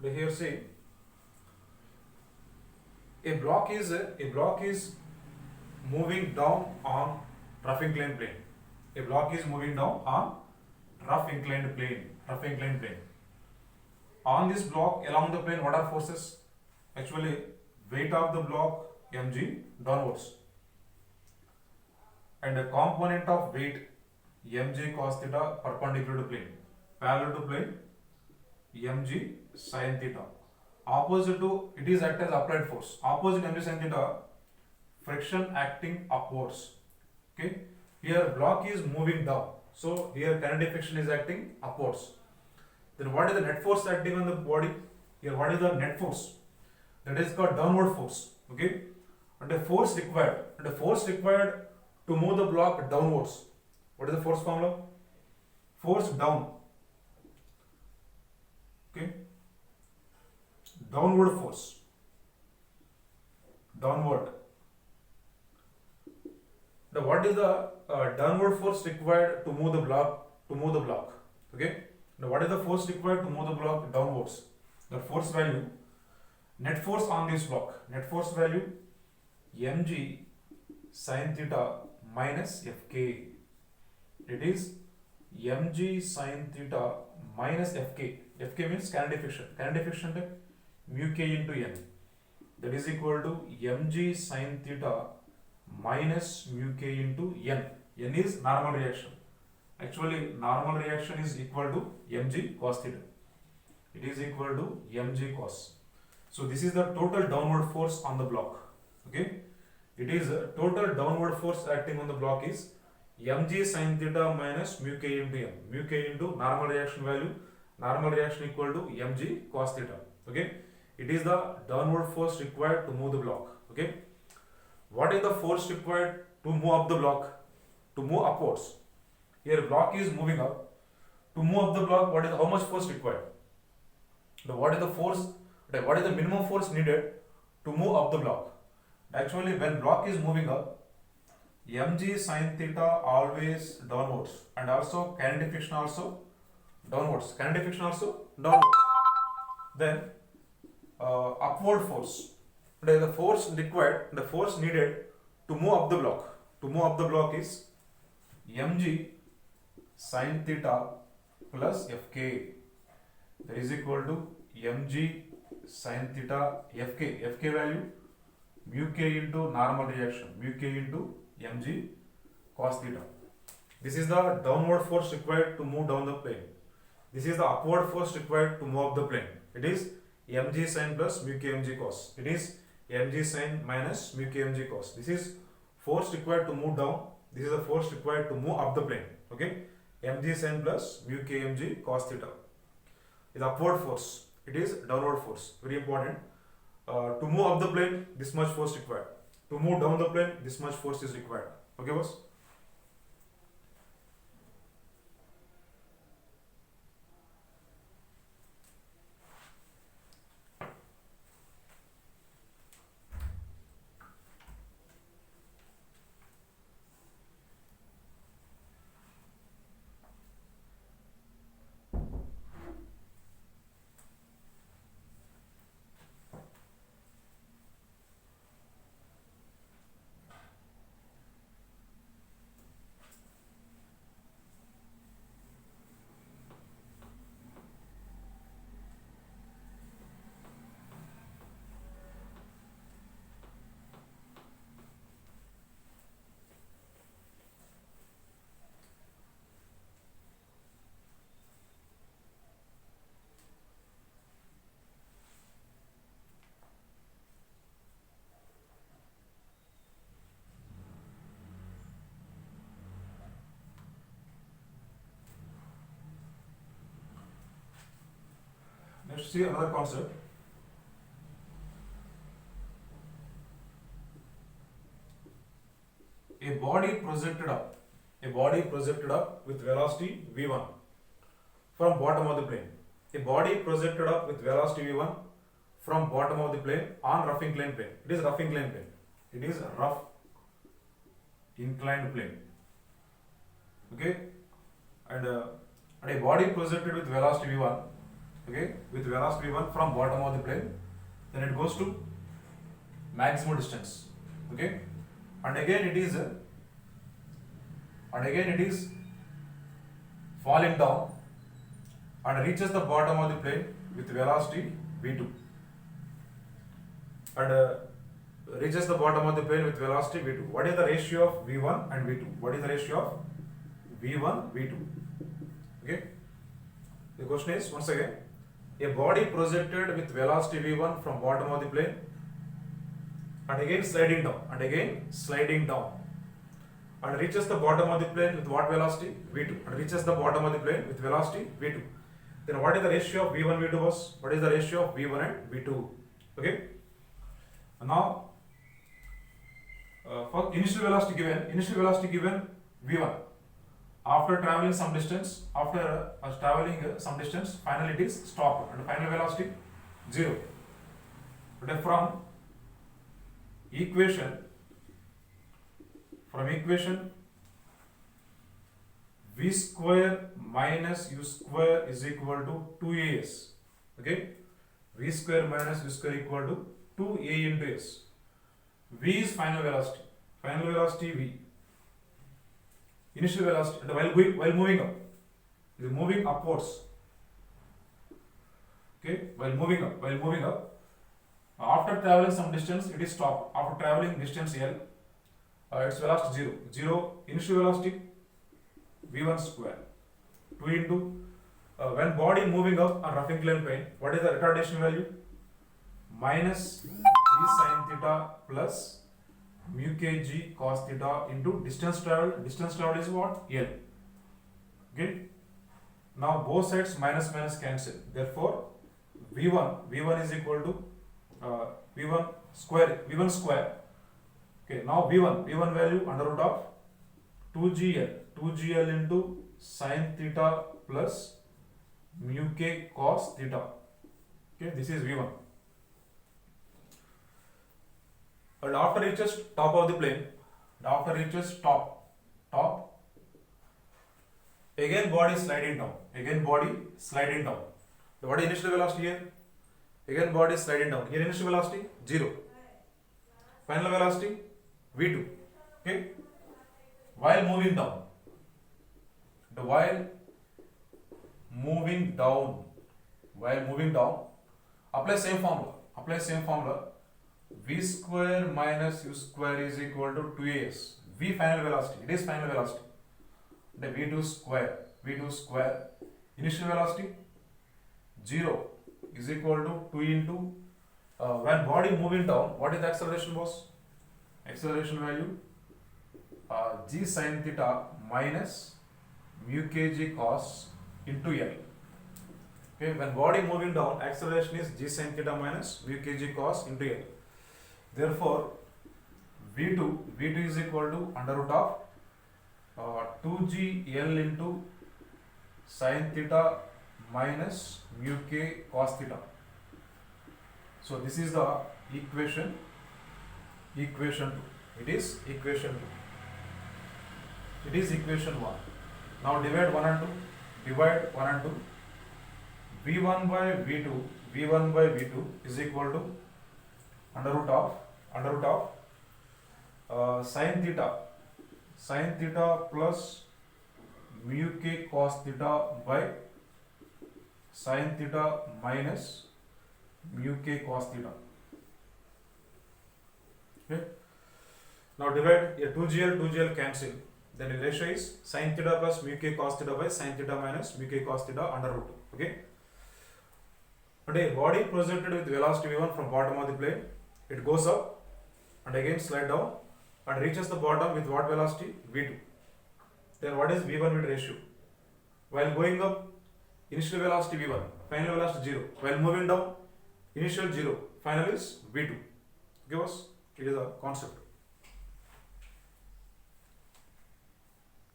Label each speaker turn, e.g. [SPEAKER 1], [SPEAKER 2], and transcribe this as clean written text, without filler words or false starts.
[SPEAKER 1] Here see, a block is moving down on rough inclined plane. A block is moving down on rough inclined plane. Rough inclined plane. On this block along the plane, what are forces? Actually, weight of the block mg downwards, and a component of weight mg cos theta perpendicular to plane, parallel to plane mg sin theta. Opposite to it is act as applied force. Opposite mg sin theta, friction acting upwards. Okay, here block is moving down, so here kinetic friction is acting upwards. Then what is the net force acting on the body? Here what is the net force? That is called downward force. Okay, and the force required to move the block downwards. What is the force formula? Force down. Okay, downward force. Downward. Now what is the downward force required to move the block? Okay. Now what is the force required to move the block downwards? The force value, net force on this block, net force value mg sin theta minus fk. It is mg sin theta minus fk. Fk means kinetic friction. Kinetic friction mu k into n. That is equal to mg sin theta minus mu k into n. N is normal reaction. Actually, normal reaction is equal to mg cos theta. It is equal to mg cos. So this is the total downward force on the block. Okay, it is total downward force acting on the block is mg sin theta minus mu k into n. Mu k into normal reaction value. Normal reaction equal to mg cos theta. Okay, it is the downward force required to move the block. Okay, what is the force required to move up the block? To move upwards. Here block is moving up. To move up the block, how much force required? What is the force? What is the minimum force needed to move up the block? Actually, when block is moving up, mg sin theta always downwards, and also kinetic friction also downwards. Kinetic friction also downwards. Then upward force. The force required, the force needed to move up the block. To move up the block is mg sin theta plus fk. That is equal to mg sin theta fk. Fk value mu k into normal reaction. Mu k into mg cos theta. This is the downward force required to move down the plane. This is the upward force required to move up the plane. It is mg sin plus mu k mg cos. It is mg sin minus mu k mg cos. This is force required to move down. This is the force required to move up the plane. Okay, mg sin plus mu k mg cos theta is upward force. It is downward force. Very important. To move up the plane, this much force required. To move down the plane, this much force is required. Okay, boss? Let's see another concept. A body projected up with velocity v1 from bottom of the plane. A body projected up with velocity v1 from bottom of the plane on rough inclined plane. It is rough inclined plane. It is rough inclined plane. Okay, and a body projected with velocity v1 okay, with velocity v1 from bottom of the plane, then it goes to maximum distance, okay, and again it is falling down and reaches the bottom of the plane with velocity v2 and reaches the bottom of the plane with velocity v2. What is the ratio of v1 and v2? What is the ratio of v1 v2? Okay, the question is once again, a body projected with velocity v1 from bottom of the plane and again sliding down and reaches the bottom of the plane with what velocity? v2, and reaches the bottom of the plane with velocity v2. Then what is the ratio of v1 v2 was? What is the ratio of v1 and v2? Okay, now for initial velocity given v1, after traveling some distance, finally it is stopped and final velocity 0. But from equation v square minus u square is equal to 2as. Okay, v square minus u square equal to 2a into s. V is final velocity v. Initial velocity, and while moving up, it is moving upwards. Okay, while moving up, after traveling some distance, it is stopped. After traveling distance L, its velocity 0. Initial velocity v1 square 2 into when body moving up on rough inclined plane, what is the retardation value? Minus g sin theta plus mu k g cos theta into distance traveled. Distance traveled is what? L. Okay. Now both sides minus cancel. Therefore, v1 is equal to v1 square. Okay. Now v1 value under root of 2gl into sin theta plus mu k cos theta. Okay. This is v1. And after reaches top of the plane, again body sliding down. What is initial velocity here? Again body sliding down. Here initial velocity 0. Final velocity v2. Okay. While moving down, apply same formula. V square minus u square is equal to 2as. V final velocity. It is final velocity. The v2 square. Initial velocity 0 is equal to 2 into when body moving down, what is the acceleration was? Acceleration value g sin theta minus mu kg cos into L. Okay, when body moving down, acceleration is g sin theta minus mu kg cos into L. Therefore, v2 is equal to under root of 2gl into sin theta minus mu k cos theta. So this is the equation 2. It is equation 1. Now divide 1 and 2. v1 by v2 is equal to under root of sin theta plus mu k cos theta by sin theta minus mu k cos theta. Okay. Now divide 2gl cancel. Then the ratio is sin theta plus mu k cos theta by sin theta minus mu k cos theta under root 2. Okay. And a body projected with velocity v1 from bottom of the plane, it goes up and again slide down and reaches the bottom with what velocity? v2. Then what is v1 v2 ratio? While going up, initial velocity v1, final velocity 0. While moving down, initial 0, final is v2. Give us, it is a concept.